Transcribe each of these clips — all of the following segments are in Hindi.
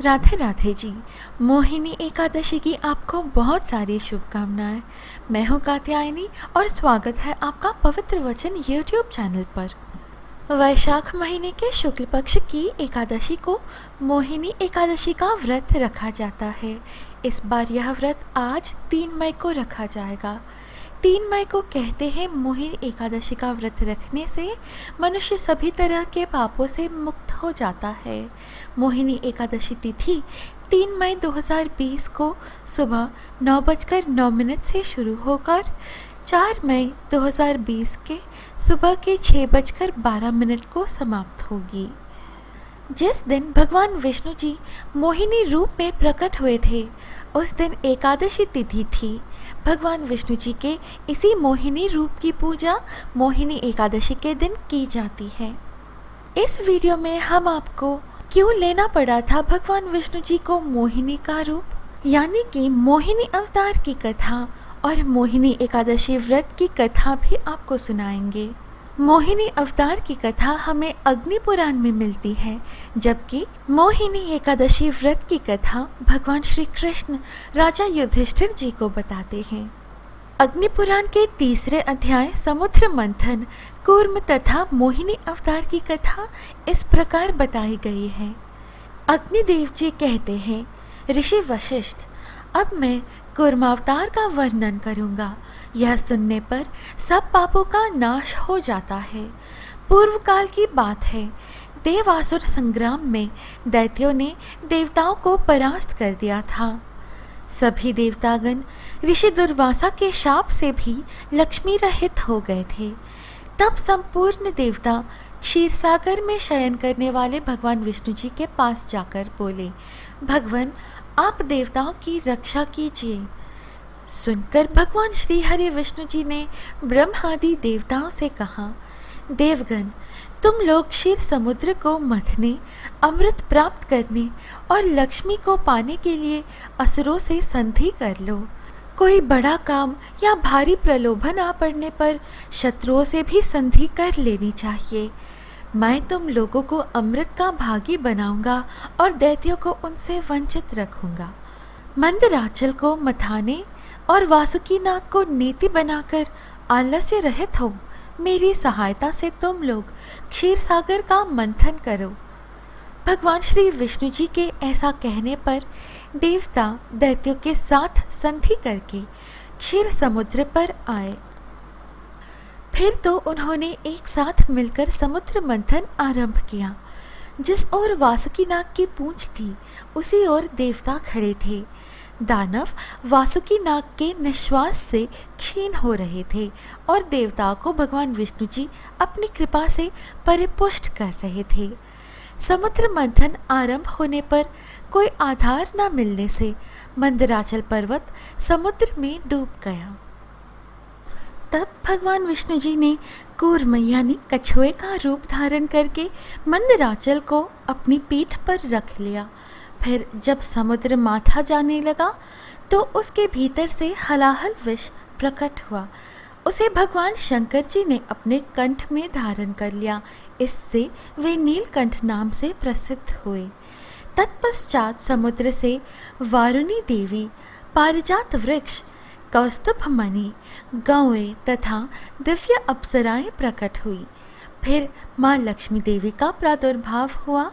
राधे राधे जी। मोहिनी एकादशी की आपको बहुत सारी शुभकामनाएं। मैं हूं कात्यायनी और स्वागत है आपका पवित्र वचन यूट्यूब चैनल पर। वैशाख महीने के शुक्ल पक्ष की एकादशी को मोहिनी एकादशी का व्रत रखा जाता है। इस बार यह व्रत आज 3 मई को रखा जाएगा। 3 मई को कहते हैं मोहिनी एकादशी का व्रत रखने से मनुष्य सभी तरह के पापों से मुक्त हो जाता है। मोहिनी एकादशी तिथि 3 मई 2020 को सुबह 9:09 से शुरू होकर 4 मई 2020 के सुबह के 6:12 को समाप्त होगी। जिस दिन भगवान विष्णु जी मोहिनी रूप में प्रकट हुए थे उस दिन एकादशी तिथि थी। भगवान विष्णु जी के इसी मोहिनी रूप की पूजा मोहिनी एकादशी के दिन की जाती है। इस वीडियो में हम आपको क्यों लेना पड़ा था भगवान विष्णु जी को मोहिनी का रूप, यानी कि मोहिनी अवतार की कथा और मोहिनी एकादशी व्रत की कथा भी आपको सुनाएंगे। मोहिनी अवतार की कथा हमें अग्नि पुराण में मिलती है, जबकि मोहिनी एकादशी व्रत की कथा भगवान श्री कृष्ण राजा युधिष्ठिर जी को बताते हैं। अग्नि पुराण के 3 अध्याय समुद्र मंथन, कूर्म तथा मोहिनी अवतार की कथा इस प्रकार बताई गई है। अग्निदेव जी कहते हैं, ऋषि वशिष्ठ, अब मैं कूर्मावतार का वर्णन करूंगा। यह सुनने पर सब पापों का नाश हो जाता है। पूर्व काल की बात है। देवासुर संग्राम में दैत्यों ने देवताओं को परास्त कर दिया था। सभी देवतागण ऋषि दुर्वासा के शाप से भी लक्ष्मी रहित हो गए थे। तब संपूर्ण देवता क्षीरसागर में शयन करने वाले भगवान विष्णु जी के पास जाकर बोले, भगवान आप देवताओं की रक्षा कीजिए। सुनकर भगवान श्री हरि विष्णु जी ने ब्रह्मादि देवताओं से कहा, देवगण तुम लोग क्षीर समुद्र को मथने, अमृत प्राप्त करने और लक्ष्मी को पाने के लिए असुरों से संधि कर लो। कोई बड़ा काम या भारी प्रलोभन आ पड़ने पर शत्रुओं से भी संधि कर लेनी चाहिए। मैं तुम लोगों को अमृत का भागी बनाऊंगा और दैत्यों को उनसे वंचित रखूंगा। मंदराचल को मथाने और वासुकी नाग को नीति बनाकर आलस्य रहित हो। मेरी सहायता से तुम लोग क्षीर सागर का मंथन करो। भगवान श्री विष्णु जी के ऐसा कहने पर देवता दैत्यों के साथ संधि करके क्षीर समुद्र पर आए। फिर तो उन्होंने एक साथ मिलकर समुद्र मंथन आरंभ किया। जिस ओर वासुकी नाग की पूंछ थी उसी ओर देवता खड़े थे। दानव वासुकी नाग के निश्वास से क्षीण हो रहे थे और देवताओं को भगवान विष्णु जी अपनी कृपा से परिपुष्ट कर रहे थे। समुद्र मंथन आरंभ होने पर कोई आधार न मिलने से मंदराचल पर्वत समुद्र में डूब गया। तब भगवान विष्णु जी ने कूर्म यानी कछुए का रूप धारण करके मंदराचल को अपनी पीठ पर रख लिया। फिर जब समुद्र माथा जाने लगा तो उसके भीतर से हलाहल विष प्रकट हुआ। उसे भगवान शंकर जी ने अपने कंठ में धारण कर लिया। इससे वे नीलकंठ नाम से प्रसिद्ध हुए। तत्पश्चात समुद्र से वारुणी देवी, पारिजात वृक्ष, कौस्तुभ मणि, गौएं तथा दिव्य अप्सराएं प्रकट हुई। फिर माँ लक्ष्मी देवी का प्रादुर्भाव हुआ।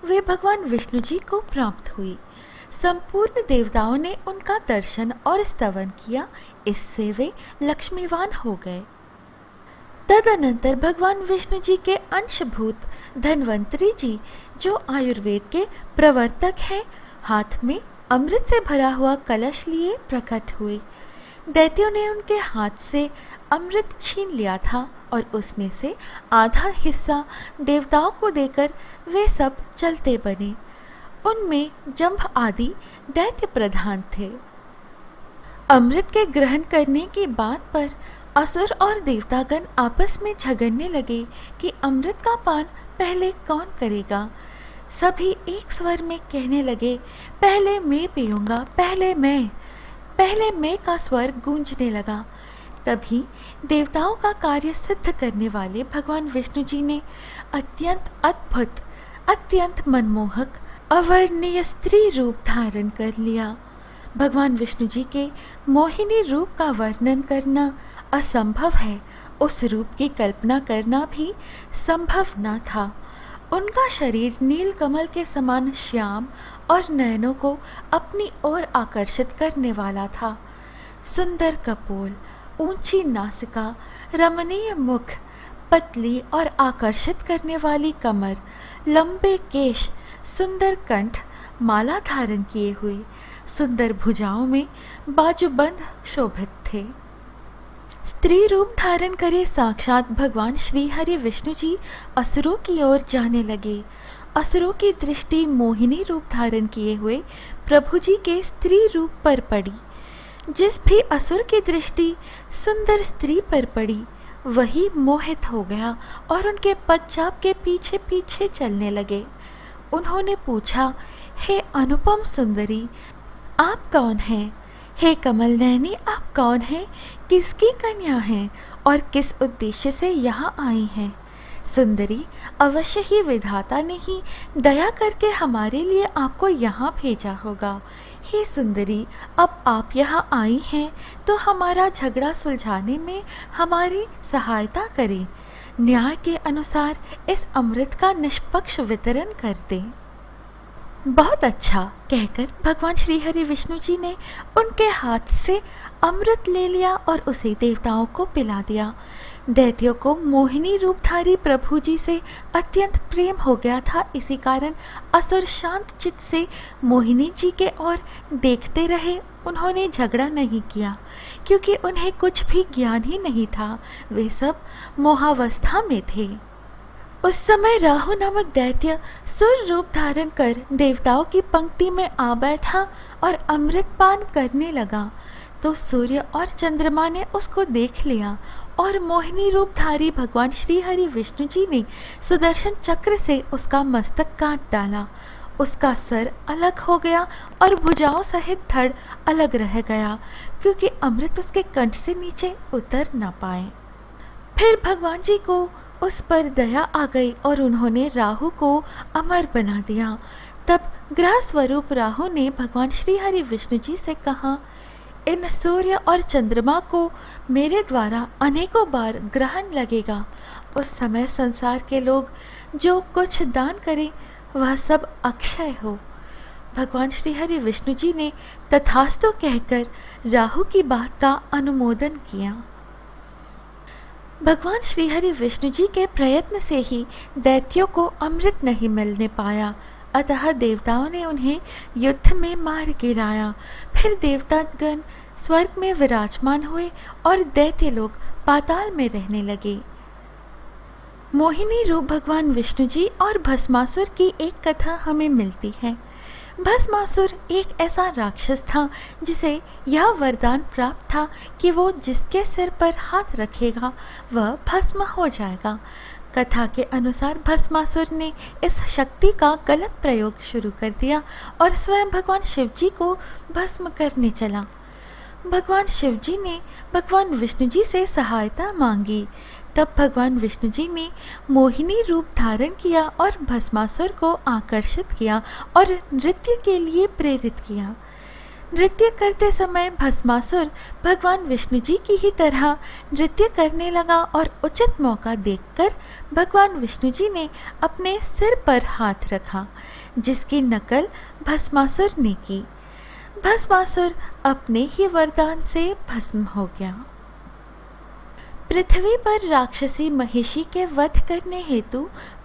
वे भगवान विष्णु जी को प्राप्त हुई। संपूर्ण देवताओं ने उनका दर्शन और स्तवन किया। इससे वे लक्ष्मीवान हो गए। तदनंतर भगवान विष्णु जी के अंशभूत धन्वंतरी जी, जो आयुर्वेद के प्रवर्तक हैं, हाथ में अमृत से भरा हुआ कलश लिए प्रकट हुए। दैत्यों ने उनके हाथ से अमृत छीन लिया था और उसमें से आधा हिस्सा देवताओं को देकर वे सब चलते बने। उनमें जंभ आदि दैत्य प्रधान थे। अमृत के ग्रहण करने की बात पर असुर और देवतागण आपस में झगड़ने लगे कि अमृत का पान पहले कौन करेगा। सभी एक स्वर में कहने लगे, पहले मैं पीऊंगा, पहले मैं का स्वर गूंजने लगा। तभी देवताओं का कार्य सिद्ध करने वाले भगवान विष्णु जी ने अत्यंत अद्भुत, अत्यंत मनमोहक अवर्णीय स्त्री रूप धारण कर लिया। भगवान विष्णु जी के मोहिनी रूप का वर्णन करना असंभव है, उस रूप की कल्पना करना भी संभव न था। उनका शरीर नील कमल के समान श्याम और नयनों को अपनी ओर आकर्षित करने वाला था। सुंदर कपोल, ऊंची नासिका, रमणीय मुख, पतली और आकर्षित करने वाली कमर, लंबे केश, सुंदर कंठ, माला धारण किए हुए, सुंदर भुजाओं में बाजूबंद शोभित थे। स्त्री रूप धारण करे साक्षात भगवान श्री हरि विष्णु जी असुरों की ओर जाने लगे। असुरों की दृष्टि मोहिनी रूप धारण किए हुए प्रभु जी के स्त्री रूप पर पड़ी। जिस भी असुर की दृष्टि सुंदर स्त्री पर पड़ी, वही मोहित हो गया और उनके पदचाप के पीछे पीछे चलने लगे। उन्होंने पूछा, हे अनुपम सुंदरी, आप कौन हैं? हे कमल नयनी, आप कौन हैं? किसकी कन्या हैं और किस उद्देश्य से यहाँ आई हैं? सुंदरी, अवश्य ही विधाता ने ही दया करके हमारे लिए आपको यहाँ भेजा होगा। हे सुंदरी, अब आप यहाँ आई हैं तो हमारा झगड़ा सुलझाने में हमारी सहायता करें। न्याय के अनुसार इस अमृत का निष्पक्ष वितरण कर दें। बहुत अच्छा कहकर भगवान श्री हरि विष्णु जी ने उनके हाथ से अमृत ले लिया और उसे देवताओं को पिला दिया। दैत्यों को मोहिनी रूपधारी प्रभु जी से अत्यंत प्रेम हो गया था। इसी कारण असुर शांत चित्त से मोहिनी जी के ओर देखते रहे। उन्होंने झगड़ा नहीं किया क्योंकि उन्हें कुछ भी ज्ञान ही नहीं था, वे सब मोहावस्था में थे। उस समय राहु नामक दैत्य सुर रूप धारण कर देवताओं की पंक्ति में आ बैठा और अमृतपान करने लगा। तो सूर्य और चंद्रमा ने उसको देख लिया और मोहिनी रूपधारी भगवान श्री हरि विष्णु जी ने सुदर्शन चक्र से उसका मस्तक काट डाला। उसका सर अलग हो गया और भुजाओं सहित धड़ अलग रह गया, क्योंकि अमृत उसके कंठ से नीचे उतर न पाए। फिर भगवान जी को उस पर दया आ गई और उन्होंने राहु को अमर बना दिया। तब ग्रह स्वरूप राहु ने भगवान श्री हरि विष्णु जी से कहा, इन सूर्य और चंद्रमा को मेरे द्वारा अनेकों बार ग्रहण लगेगा। उस समय संसार के लोग जो कुछ दान करें वह सब अक्षय हो। भगवान श्री हरि विष्णु जी ने तथास्तु कहकर राहु की बात का अनुमोदन किया। भगवान श्री हरि विष्णु जी के प्रयत्न से ही दैत्यों को अमृत नहीं मिलने पाया, अतः देवताओं ने उन्हें युद्ध में मार गिराया। फिर देवतागण स्वर्ग में विराजमान हुए और दैत्य लोग पाताल में रहने लगे। मोहिनी रूप भगवान विष्णु जी और भस्मासुर की एक कथा हमें मिलती है। भस्मासुर एक ऐसा राक्षस था जिसे यह वरदान प्राप्त था कि वो जिसके सिर पर हाथ रखेगा वह भस्म हो जाएगा। कथा के अनुसार भस्मासुर ने इस शक्ति का गलत प्रयोग शुरू कर दिया और स्वयं भगवान शिव जी को भस्म करने चला। भगवान शिव जी ने भगवान विष्णु जी से सहायता मांगी। तब भगवान विष्णु जी ने मोहिनी रूप धारण किया और भस्मासुर को आकर्षित किया और नृत्य के लिए प्रेरित किया। नृत्य करते समय भस्मासुर भगवान विष्णु जी की ही तरह नृत्य करने लगा और उचित मौका देखकर भगवान विष्णु जी ने अपने सिर पर हाथ रखा, जिसकी नकल भस्मासुर ने की। भस्मासुर अपने ही वरदान से भस्म हो गया। पृथ्वी पर राक्षसी महिषी के वध करने हेतु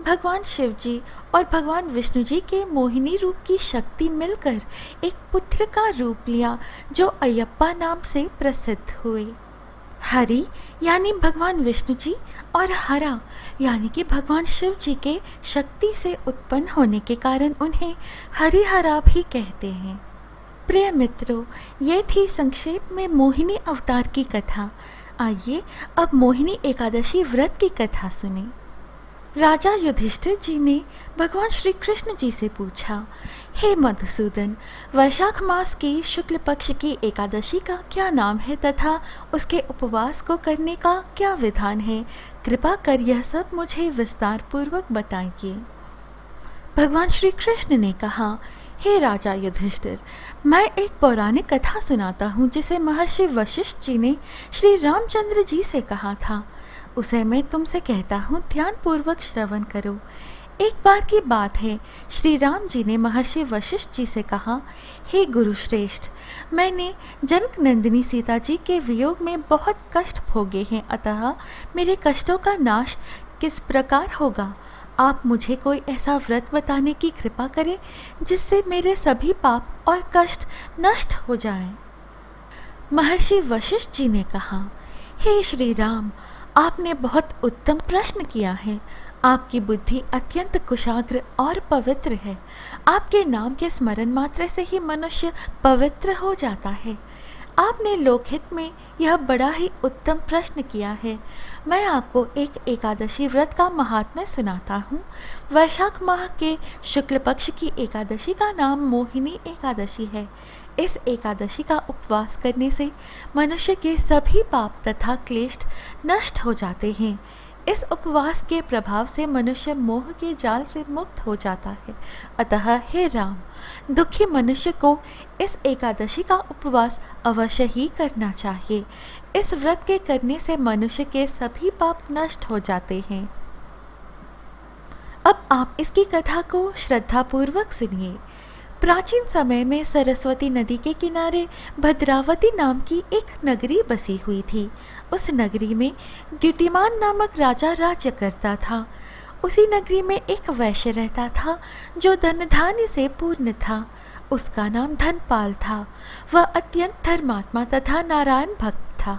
भगवान शिव जी और भगवान विष्णु जी के मोहिनी रूप की शक्ति मिलकर एक पुत्र का रूप लिया जो अयप्पा नाम से प्रसिद्ध हुए। हरि यानी भगवान विष्णु जी और हरा यानी कि भगवान शिव जी के शक्ति से उत्पन्न होने के कारण उन्हें हरिहरा भी कहते हैं। प्रिय मित्रों, ये थी संक्षेप में मोहिनी अवतार की कथा। आइए अब मोहिनी एकादशी व्रत की कथा सुने। राजा युधिष्ठिर जी ने भगवान श्री कृष्ण जी से पूछा, हे मधुसूदन, वैशाख मास की शुक्ल पक्ष की एकादशी का क्या नाम है तथा उसके उपवास को करने का क्या विधान है? कृपा कर यह सब मुझे विस्तार पूर्वक बताइए। भगवान श्री कृष्ण ने कहा, हे राजा युधिष्ठिर, मैं एक पौराणिक कथा सुनाता हूँ जिसे महर्षि वशिष्ठ जी ने श्री रामचंद्र जी से कहा था। उसे मैं तुमसे कहता हूँ, ध्यान पूर्वक श्रवण करो। एक बार की बात है, श्री राम जी ने महर्षि वशिष्ठ जी से कहा, हे गुरुश्रेष्ठ, मैंने जनक नंदिनी सीता जी के वियोग में बहुत कष्ट भोगे हैं, अतः मेरे कष्टों का नाश किस प्रकार होगा? आप मुझे कोई ऐसा व्रत बताने की कृपा करें जिससे मेरे सभी पाप और कष्ट नष्ट हो जाएं। महर्षि वशिष्ठ जी ने कहा, हे श्री राम, आपने बहुत उत्तम प्रश्न किया है। आपकी बुद्धि अत्यंत कुशाग्र और पवित्र है। आपके नाम के स्मरण मात्र से ही मनुष्य पवित्र हो जाता है। आपने लोकहित में यह बड़ा ही उत्तम प्रश्न किया है। मैं आपको एक एकादशी व्रत का महात्म्य सुनाता हूँ। वैशाख माह के शुक्ल पक्ष की एकादशी का नाम मोहिनी एकादशी है। इस एकादशी का उपवास करने से मनुष्य के सभी पाप तथा क्लेश नष्ट हो जाते हैं। इस उपवास के प्रभाव से मनुष्य मोह के जाल से मुक्त हो जाता है। अतः हे राम, दुखी मनुष्य को इस एकादशी का उपवास अवश्य ही करना चाहिए। इस व्रत के करने से मनुष्य के सभी पाप नष्ट हो जाते हैं। अब आप इसकी कथा को श्रद्धापूर्वक सुनिए। प्राचीन समय में सरस्वती नदी के किनारे भद्रावती नाम की एक नगरी बसी हुई थी। उस नगरी में द्युतिमान नामक राजा राज्य करता था। उसी नगरी में एक वैश्य रहता था जो धन धान्य से पूर्ण था। उसका नाम धनपाल था। वह अत्यंत धर्मात्मा तथा नारायण भक्त था।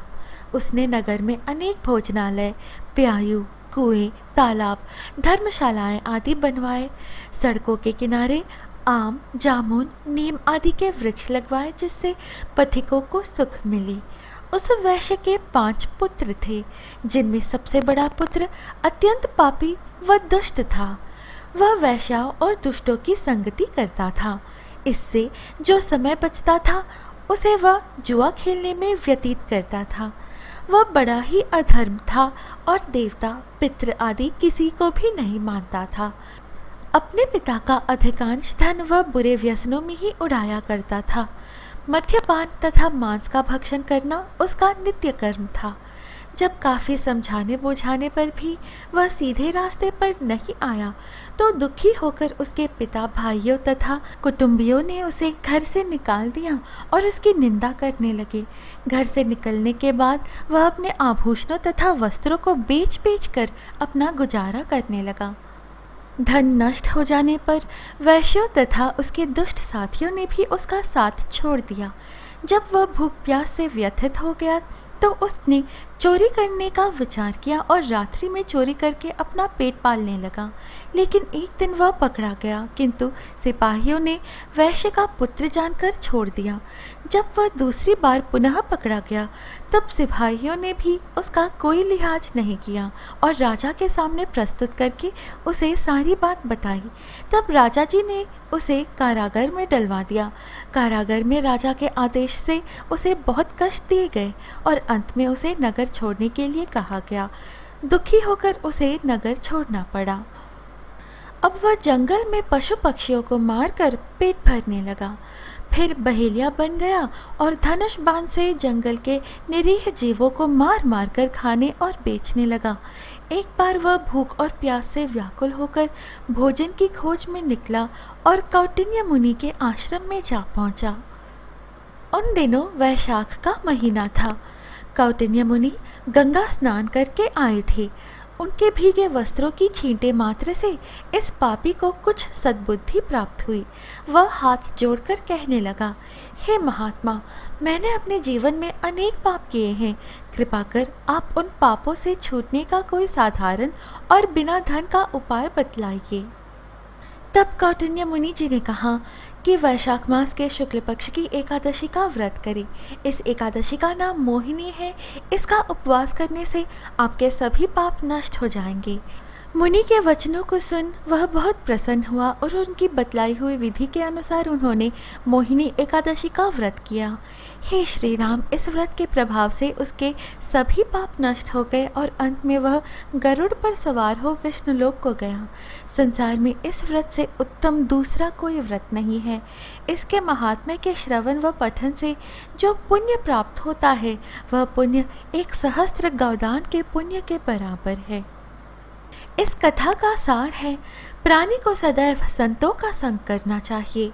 उसने नगर में अनेक भोजनालय, प्यायु, कुएं, तालाब, धर्मशालाएं आदि बनवाए। सड़कों के किनारे आम, जामुन, नीम आदि के वृक्ष लगवाए जिससे पथिकों को सुख मिले। उस वैश्य के 5 पुत्र थे, जिनमें सबसे बड़ा पुत्र अत्यंत पापी व दुष्ट था। वह वैश्याओं और दुष्टों की संगति करता था। इससे जो समय बचता था उसे वह जुआ खेलने में व्यतीत करता था। वह बड़ा ही अधर्म था और देवता, पितृ आदि किसी को भी नहीं मानता था। अपने पिता का अधिकांश धन वह बुरे व्यसनों में ही उड़ाया करता था। मद्यपान तथा मांस का भक्षण करना उसका नित्य कर्म था। जब काफ़ी समझाने बुझाने पर भी वह सीधे रास्ते पर नहीं आया तो दुखी होकर उसके पिता, भाइयों तथा कुटुंबियों ने उसे घर से निकाल दिया और उसकी निंदा करने लगे। घर से निकलने के बाद वह अपने आभूषणों तथा वस्त्रों को बेच बेच कर अपना गुजारा करने लगा। धन नष्ट हो जाने पर वैश्यों तथा उसके दुष्ट साथियों ने भी उसका साथ छोड़ दिया। जब वह भूख प्यास से व्यथित हो गया तो उसने चोरी करने का विचार किया और रात्रि में चोरी करके अपना पेट पालने लगा। लेकिन एक दिन वह पकड़ा गया, किंतु सिपाहियों ने वैश्य का पुत्र जानकर छोड़ दिया। जब वह दूसरी बार पुनः पकड़ा गया तब सिपाहियों ने भी उसका कोई लिहाज नहीं किया और राजा के सामने प्रस्तुत करके उसे सारी बात बताई। तब राजा जी ने उसे कारागार में डलवा दिया। कारागार में राजा के आदेश से उसे बहुत कष्ट दिए गए और अंत में उसे नगर छोड़ने के लिए कहा गया। दुखी होकर उसे नगर छोड़ना पड़ा। अब वह जंगल में पशु पक्षियों को मारकर पेट भरने लगा। फिर बहेलिया बन गया और धनुष बाण से जंगल के निरीह जीवों को मार मार कर खाने और बेचने लगा। एक बार वह भूख और प्यास से व्याकुल होकर भोजन की खोज में निकला और कौटिन्य मुनि के आश्रम में जा पहुंचा। उन दिनों वैशाख का महीना था। कौटिन्य मुनि गंगा स्नान करके आए थे। उनके भीगे वस्त्रों की छींटे मात्र से इस पापी को कुछ सद्बुद्धि प्राप्त हुई। वह हाथ जोड़कर कहने लगा, हे महात्मा, मैंने अपने जीवन में अनेक पाप किए हैं। कृपा कर आप उन पापों से छूटने का कोई साधारण और बिना धन का उपाय बतलाइए। तब कौटिन्य मुनि जी ने कहा कि वैशाख मास के शुक्ल पक्ष की एकादशी का व्रत करें। इस एकादशी का नाम मोहिनी है। इसका उपवास करने से आपके सभी पाप नष्ट हो जाएंगे। मुनि के वचनों को सुन वह बहुत प्रसन्न हुआ और उनकी बतलाई हुई विधि के अनुसार उन्होंने मोहिनी एकादशी का व्रत किया। हे श्री राम, इस व्रत के प्रभाव से उसके सभी पाप नष्ट हो गए और अंत में वह गरुड़ पर सवार हो विष्णुलोक को गया। संसार में इस व्रत से उत्तम दूसरा कोई व्रत नहीं है। इसके महात्म्य के श्रवण व पठन से जो पुण्य प्राप्त होता है वह पुण्य 1 सहस्त्र गौदान के पुण्य के बराबर है। इस कथा का सार है, प्राणी को सदैव संतों का संग करना चाहिए।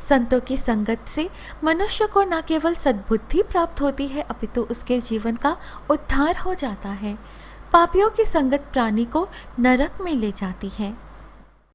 संतों की संगत से मनुष्य को न केवल सद्बुद्धि प्राप्त होती है अपितु उसके जीवन का उद्धार हो जाता है। पापियों की संगत प्राणी को नरक में ले जाती है।